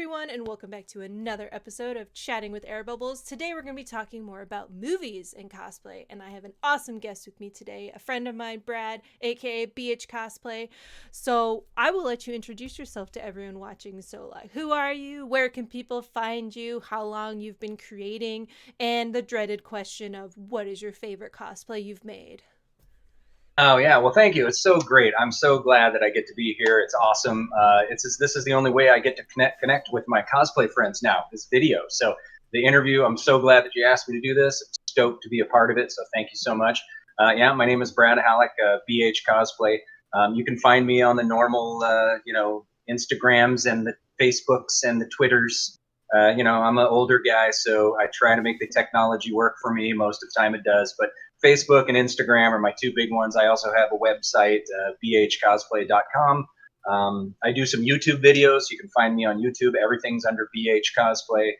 everyone, and welcome back to another episode of Chatting with Air Bubbles. Today we're going to be talking more about movies and cosplay, and I have an awesome guest with me today, a friend of mine, Brad, aka BH Cosplay. So I will let you introduce yourself to everyone watching. So like, who are you? Where can people find you? How long you've been creating? And the dreaded question of what is your favorite cosplay you've made? Oh yeah, well, thank you. It's so great. I'm so glad that I get to be here. It's awesome. This is the only way I get to connect with my cosplay friends now. This video. So the interview. I'm so glad that you asked me to do this. I'm stoked to be a part of it. So thank you so much. Yeah, my name is Brad Hallock, BH Cosplay. You can find me on the normal, Instagrams and the Facebooks and the Twitters. I'm an older guy, so I try to make the technology work for me. Most of the time, it does, but Facebook and Instagram are my two big ones. I also have a website, bhcosplay.com. I do some YouTube videos. You can find me on YouTube. Everything's under BH Cosplay.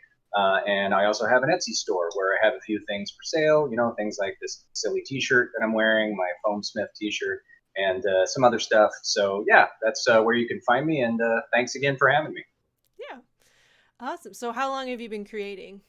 And I also have an Etsy store where I have a few things for sale, things like this silly t-shirt that I'm wearing, my Foam Smith t-shirt, and some other stuff. So, yeah, that's where you can find me. And thanks again for having me. Yeah, awesome. So how long have you been creating?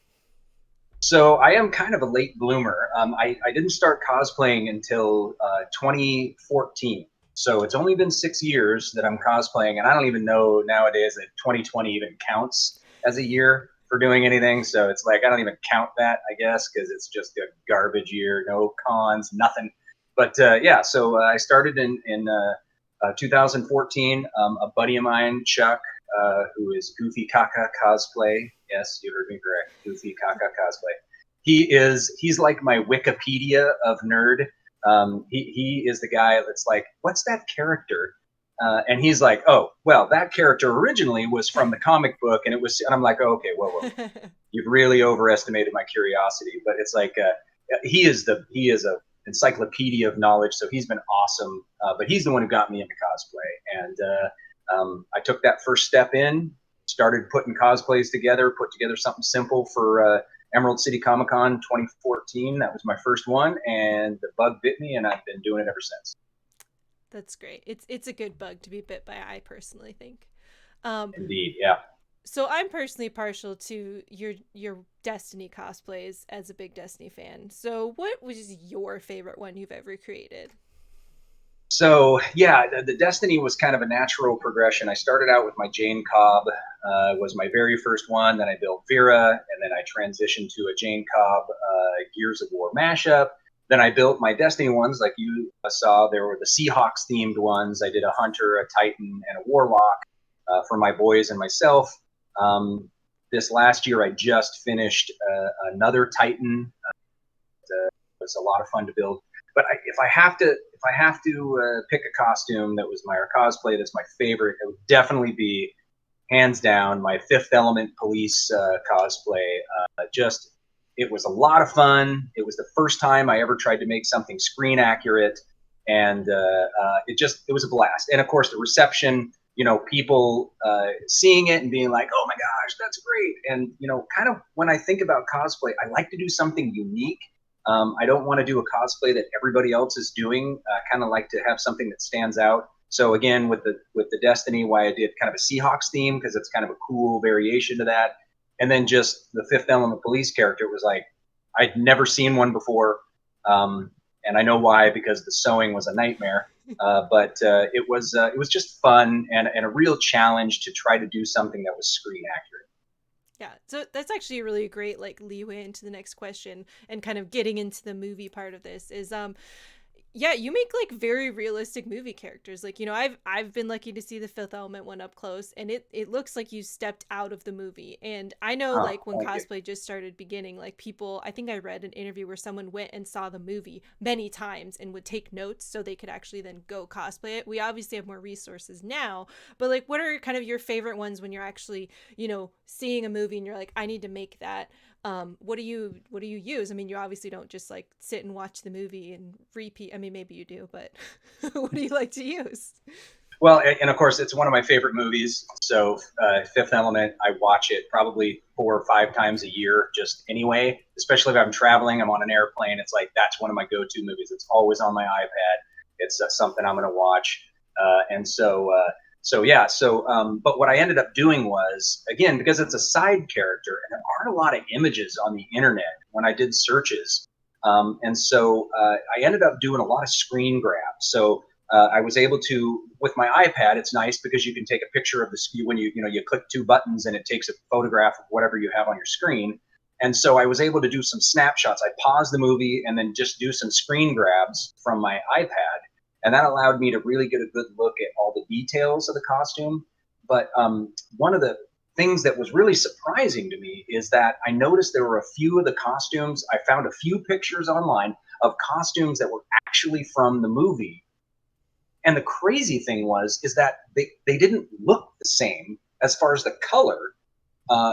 So I am kind of a late bloomer. I didn't start cosplaying until 2014. So it's only been 6 years that I'm cosplaying, and I don't even know nowadays that 2020 even counts as a year for doing anything. So it's like I don't even count that, I guess, because it's just a garbage year, no cons, nothing. But yeah, so I started in 2014. A buddy of mine, Chuck, who is Goofy Kaka Cosplay. Yes, you heard me correct. Goofy Kaka Cosplay. He's like my Wikipedia of nerd. He is the guy that's like, what's that character? And he's like, oh, well, that character originally was from the comic book, and and I'm like, oh, okay, whoa, you've really overestimated my curiosity. But it's like he is a encyclopedia of knowledge, so he's been awesome. But he's the one who got me into cosplay, and I took that first step in, started putting cosplays together, put together something simple for Emerald City Comic Con 2014. That was my first one, and the bug bit me, and I've been doing it ever since. That's great. It's a good bug to be bit by, I personally think. Um, Indeed, yeah. so I'm personally partial to your Destiny cosplays as a big Destiny fan. So what was your favorite one you've ever created? So yeah, the Destiny was kind of a natural progression. I started out with my Jane Cobb, was my very first one. Then I built Vera, and then I transitioned to a Jane Cobb Gears of War mashup. Then I built my Destiny ones, like you saw. There were the Seahawks themed ones. I did a Hunter, a Titan, and a Warlock for my boys and myself. This last year, I just finished another Titan. It was a lot of fun to build. But if I have to pick a costume that was my or cosplay that's my favorite, it would definitely be hands down my Fifth Element police cosplay. Just it was a lot of fun. It was the first time I ever tried to make something screen accurate, and it was a blast. And of course, the reception. People seeing it and being like, "Oh my gosh, that's great!" And kind of when I think about cosplay, I like to do something unique. I don't want to do a cosplay that everybody else is doing. Kind of like to have something that stands out. So again, with the Destiny, why I did kind of a Seahawks theme because it's kind of a cool variation to that. And then just the Fifth Element police character was like I'd never seen one before, and I know why because the sewing was a nightmare. But it was just fun and a real challenge to try to do something that was screen accurate. Yeah, so that's actually a really great like leeway into the next question and kind of getting into the movie part of this is yeah, you make like very realistic movie characters. Like, I've been lucky to see the Fifth Element one up close, and it looks like you stepped out of the movie. And I know Oh, like when thank you. cosplay just started beginning, like people, I think I read an interview where someone went and saw the movie many times and would take notes so they could actually then go cosplay it. We obviously have more resources now, but like what are kind of your favorite ones when you're actually, seeing a movie and you're like, I need to make that. What do you use? I mean, you obviously don't just like sit and watch the movie and repeat. I mean, maybe you do, but what do you like to use? Well, and of course, it's one of my favorite movies. So, Fifth Element, I watch it probably 4 or 5 times a year, just anyway. Especially if I'm traveling, I'm on an airplane. It's like that's one of my go-to movies. It's always on my iPad. It's something I'm going to watch. And so So yeah, but what I ended up doing was, again, because it's a side character and there aren't a lot of images on the internet when I did searches, and so I ended up doing a lot of screen grabs. So I was able to, with my iPad, it's nice because you can take a picture of the when you click two buttons and it takes a photograph of whatever you have on your screen. And so I was able to do some snapshots. I paused the movie and then just do some screen grabs from my iPad, and that allowed me to really get a good look at all the details of the costume. But one of the things that was really surprising to me is that I noticed there were a few of the costumes. I found a few pictures online of costumes that were actually from the movie. And the crazy thing is that they didn't look the same as far as the color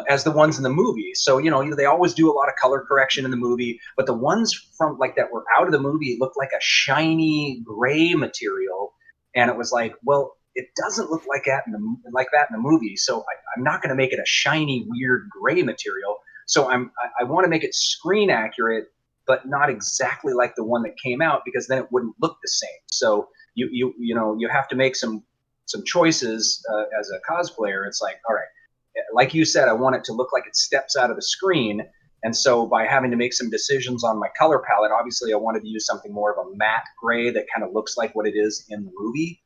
as the ones in the movie. So, they always do a lot of color correction in the movie, but the ones from like that were out of the movie looked like a shiny gray material. And it was like, well, it doesn't look like that in the movie. So I'm not going to make it a shiny, weird gray material. So I want to make it screen accurate, but not exactly like the one that came out, because then it wouldn't look the same. So you have to make some choices as a cosplayer. It's like, all right, like you said, I want it to look like it steps out of the screen. And so by having to make some decisions on my color palette, obviously I wanted to use something more of a matte gray that kind of looks like what it is in the movie.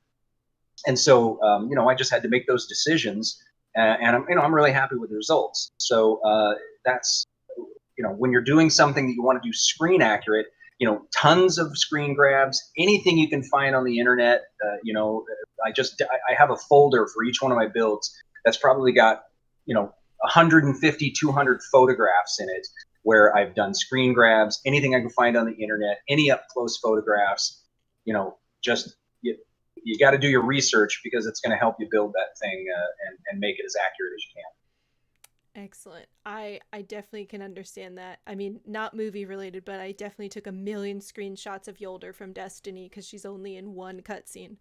And so, I just had to make those decisions, and I'm really happy with the results. So that's, when you're doing something that you want to do screen accurate, tons of screen grabs, anything you can find on the internet. I have a folder for each one of my builds that's probably got 150, 200 photographs in it, where I've done screen grabs, anything I can find on the internet, any up close photographs. Just you got to do your research, because it's going to help you build that thing and make it as accurate as you can. Excellent. I definitely can understand that. I mean, not movie related, but I definitely took a million screenshots of Yolder from Destiny because she's only in one cutscene.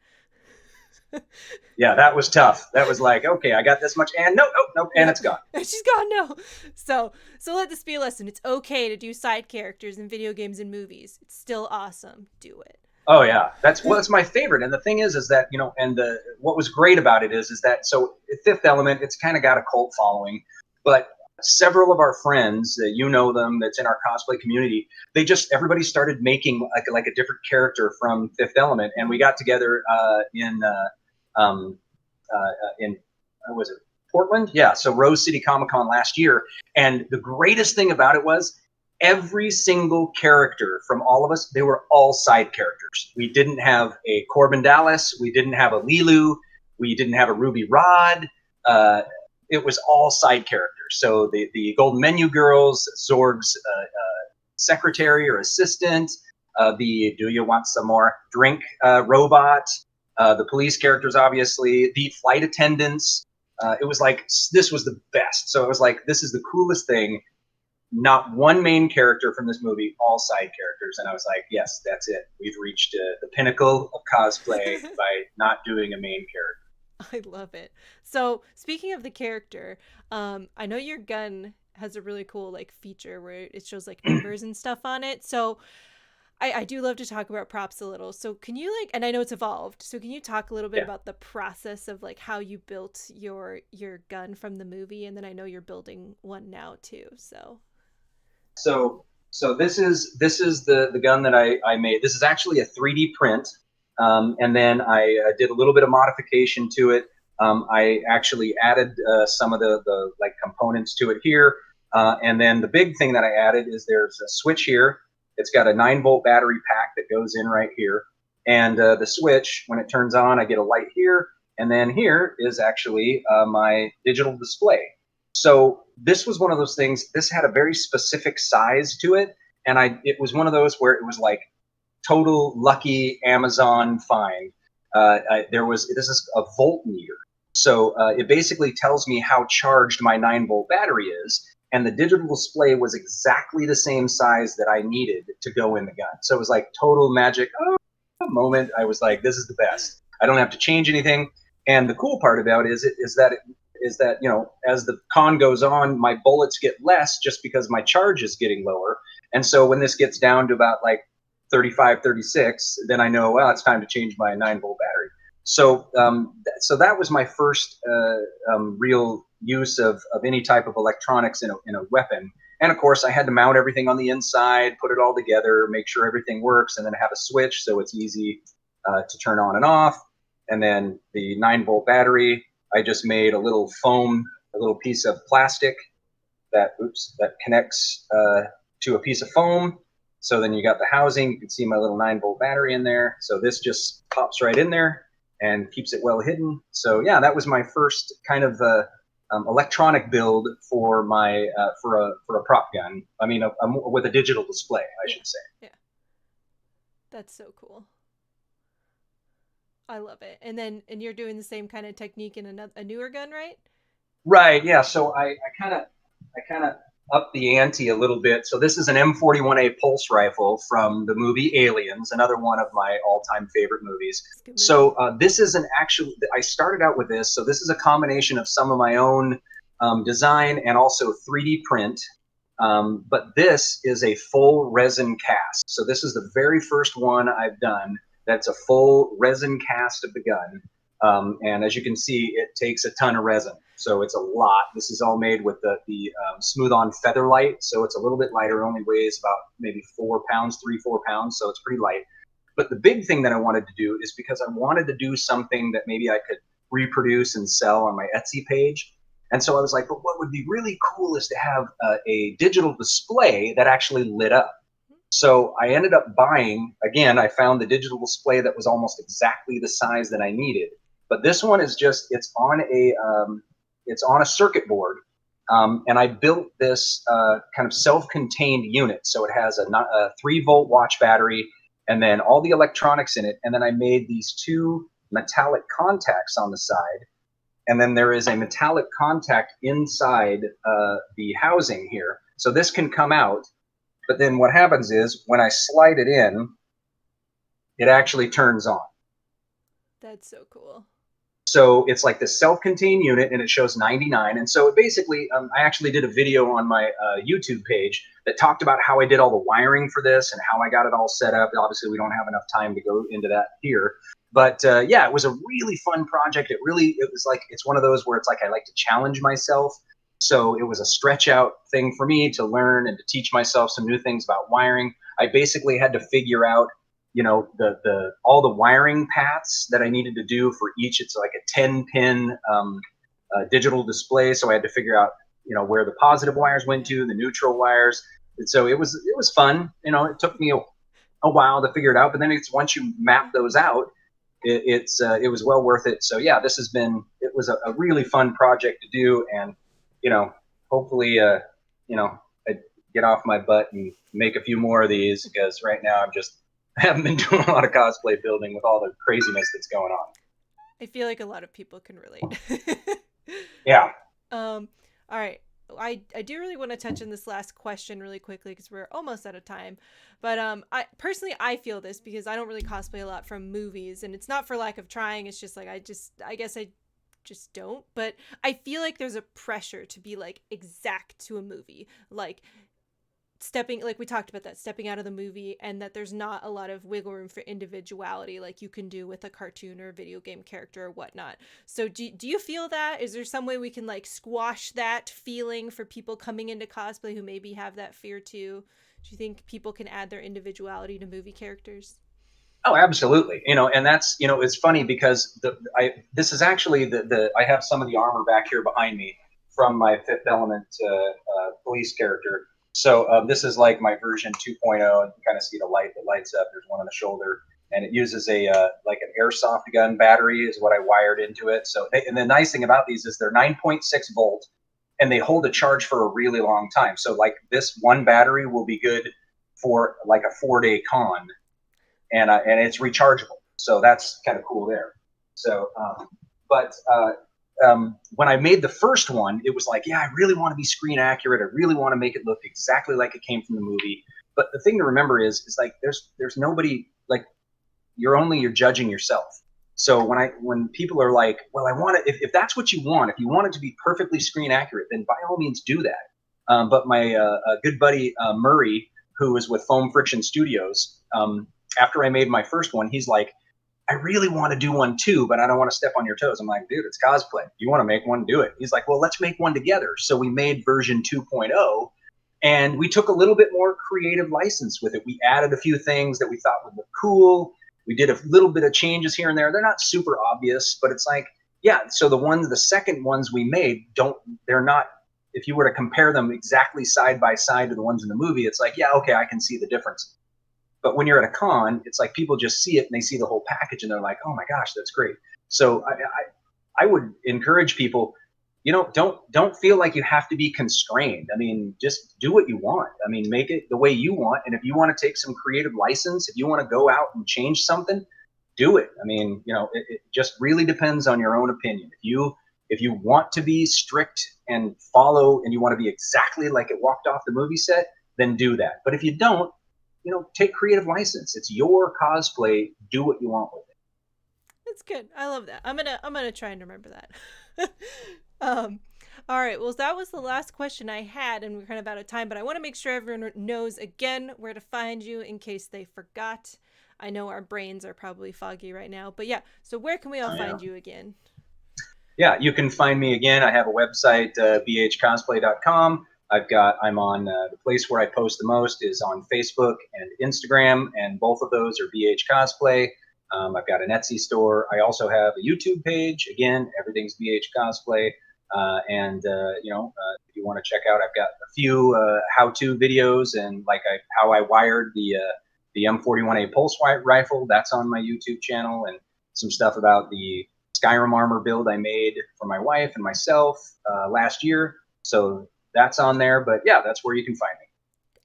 Yeah, that was tough. That was like, okay, I got this much, and nope, and Yep. it's gone. She's gone now. So let this be a lesson. It's okay to do side characters in video games and movies. It's still awesome. Do it. Oh yeah, that's my favorite. And the thing is that and what was great about it is that, so Fifth Element, it's kind of got a cult following, but several of our friends, them, that's in our cosplay community, everybody started making like a different character from Fifth Element, and we got together in was it Portland? Yeah, so Rose City Comic Con last year, and the greatest thing about it was every single character from all of us, they were all side characters. We didn't have a Corbin Dallas, we didn't have a Lilu, we didn't have a Ruby Rod. It was all side characters. So the Golden Menu Girls, Zorg's secretary or assistant, the Do You Want Some More Drink robot, the police characters, obviously, the flight attendants. It was like, this was the best. So it was like, this is the coolest thing. Not one main character from this movie, all side characters. And I was like, yes, that's it. We've reached the pinnacle of cosplay by not doing a main character. I love it. So speaking of the character, I know your gun has a really cool like feature where it shows like numbers and stuff on it. So I do love to talk about props a little. So can you and I know it's evolved. So can you talk a little bit Yeah. about the process of like how you built your gun from the movie? And then I know you're building one now too. So this is the gun that I made. This is actually a 3D print, and then I did a little bit of modification to it. I actually added some of the like components to it here, and then the big thing that I added is there's a switch here. It's got a 9-volt battery pack that goes in right here, and the switch, when it turns on, I get a light here, and then here is actually my digital display. So this was one of those things. This had a very specific size to it, and it was one of those where it was like total lucky Amazon find. This is a voltmeter, so it basically tells me how charged my 9-volt battery is, and the digital display was exactly the same size that I needed to go in the gun. So it was like total magic moment. I was like, this is the best. I don't have to change anything. And the cool part about it is that as the con goes on, my bullets get less just because my charge is getting lower. And so when this gets down to about like 35, 36, then I know, well, it's time to change my 9-volt battery. So that was my first real use of any type of electronics in a weapon. And of course, I had to mount everything on the inside, put it all together, make sure everything works, and then have a switch so it's easy to turn on and off. And then the 9-volt battery, I just made a little foam, a little piece of plastic that connects to a piece of foam. So then you got the housing. You can see my little 9-volt battery in there. So this just pops right in there and keeps it well hidden. So yeah, that was my first kind of electronic build for my for a prop gun. I mean, with a digital display, I should say. Yeah. That's so cool. I love it. And you're doing the same kind of technique in a newer gun, right? Right. Yeah. So I kind of upped the ante a little bit. So this is an M41A pulse rifle from the movie Aliens, another one of my all-time favorite movies. It's a good So movie. this is an actual. I started out with this. So this is a combination of some of my own design and also 3D print. But this is a full resin cast. So this is the very first one I've done that's a full resin cast of the gun. And as you can see, it takes a ton of resin. So it's a lot. This is all made with the smooth on Featherlight. So it's a little bit lighter, only weighs about maybe 4 pounds, 3, 4 pounds. So it's pretty light. But the big thing that I wanted to do is because I wanted to do something that maybe I could reproduce and sell on my Etsy page. And so I was like, but what would be really cool is to have a digital display that actually lit up. So I ended up buying, again, I found the digital display that was almost exactly the size that I needed. But this one is just, it's on a circuit board. And I built this kind of self-contained unit. So it has a 3-volt watch battery and then all the electronics in it. And then I made these 2 metallic contacts on the side. And then there is a metallic contact inside the housing here. So this can come out. But then what happens is when I slide it in, it actually turns on. That's so cool. So it's like this self-contained unit, and it shows 99. And so it basically, I actually did a video on my YouTube page that talked about how I did all the wiring for this and how I got it all set up. Obviously, we don't have enough time to go into that here. But yeah, it was a really fun project. It was like, it's one of those where it's like I like to challenge myself. So it was a stretch out thing for me to learn and to teach myself some new things about wiring. I basically had to figure out the all the wiring paths that I needed to do for each. It's like a 10-pin digital display, so I had to figure out where the positive wires went to, the neutral wires. And so it was fun. It took me a while to figure it out, but then it's once you map those out, it was well worth it. So yeah, it was a really fun project to do, and hopefully I get off my butt and make a few more of these, because right now I haven't been doing a lot of cosplay building with all the craziness that's going on. I feel like a lot of people can relate. Yeah. um, all right. I do really want to touch on this last question really quickly because we're almost out of time. But I feel this because I don't really cosplay a lot from movies, and it's not for lack of trying. It's just like I guess I just don't. But I feel like there's a pressure to be like exact to a movie. Like stepping, like we talked about, that stepping out of the movie, and that there's not a lot of wiggle room for individuality like you can do with a cartoon or a video game character or whatnot. So do you feel that? Is there some way we can like squash that feeling for people coming into cosplay who maybe have that fear too? Do you think people can add their individuality to movie characters? Oh, absolutely. And that's, it's funny because this is actually I have some of the armor back here behind me from my Fifth Element police character. So this is like my version 2.0, and you kind of see the light that lights up. There's one on the shoulder, and it uses a like an airsoft gun battery is what I wired into it. So and the nice thing about these is they're 9.6 volt, and they hold a charge for a really long time. So like this one battery will be good for like a 4-day con, and it's rechargeable. So that's kind of cool there. So, but when I made the first one, it was like, yeah, I really want to be screen accurate. I really want to make it look exactly like it came from the movie. But the thing to remember is like there's nobody, like you're judging yourself. So when people are like, well, I want it, if that's what you want, if you want it to be perfectly screen accurate, then by all means do that. But my good buddy Murray, who was with Foam Friction Studios, after I made my first one, he's like, I really want to do one too, but I don't want to step on your toes. I'm like, dude, it's cosplay. You want to make one, do it. He's like, well, let's make one together. So we made version 2.0, and we took a little bit more creative license with it. We added a few things that we thought would look cool. We did a little bit of changes here and there. They're not super obvious, but it's like, yeah. So the second ones we made, they're not, if you were to compare them exactly side by side to the ones in the movie, it's like, yeah, okay, I can see the difference. But when you're at a con, it's like people just see it and they see the whole package and they're like, oh my gosh, that's great. So I would encourage people, don't feel like you have to be constrained. I mean, just do what you want. I mean, make it the way you want. And if you want to take some creative license, if you want to go out and change something, do it. I mean, it just really depends on your own opinion. If you want to be strict and follow, and you want to be exactly like it walked off the movie set, then do that. But if you don't, take creative license. It's your cosplay. Do what you want with it. That's good. I love that. I'm gonna try and remember that. um, all right. Well, that was the last question I had, and we're kind of out of time. But I want to make sure everyone knows again where to find you in case they forgot. I know our brains are probably foggy right now, but yeah. So where can we all Yeah. find you again? Yeah, you can find me again. I have a website, bhcosplay.com. I'm on the place where I post the most is on Facebook and Instagram, and both of those are BH Cosplay. I've got an Etsy store. I also have a YouTube page. Again, everything's BH Cosplay. If you want to check out, I've got a few how-to videos and how I wired the M41A pulse rifle. That's on my YouTube channel, and some stuff about the Skyrim armor build I made for my wife and myself last year. So that's on there. But yeah, that's where you can find me.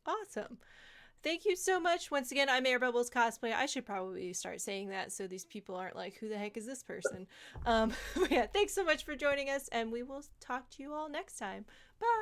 Awesome. Thank you so much. Once again, I'm Air Bubbles Cosplay. I should probably start saying that so these people aren't like, who the heck is this person? Yeah, thanks so much for joining us, and we will talk to you all next time. Bye.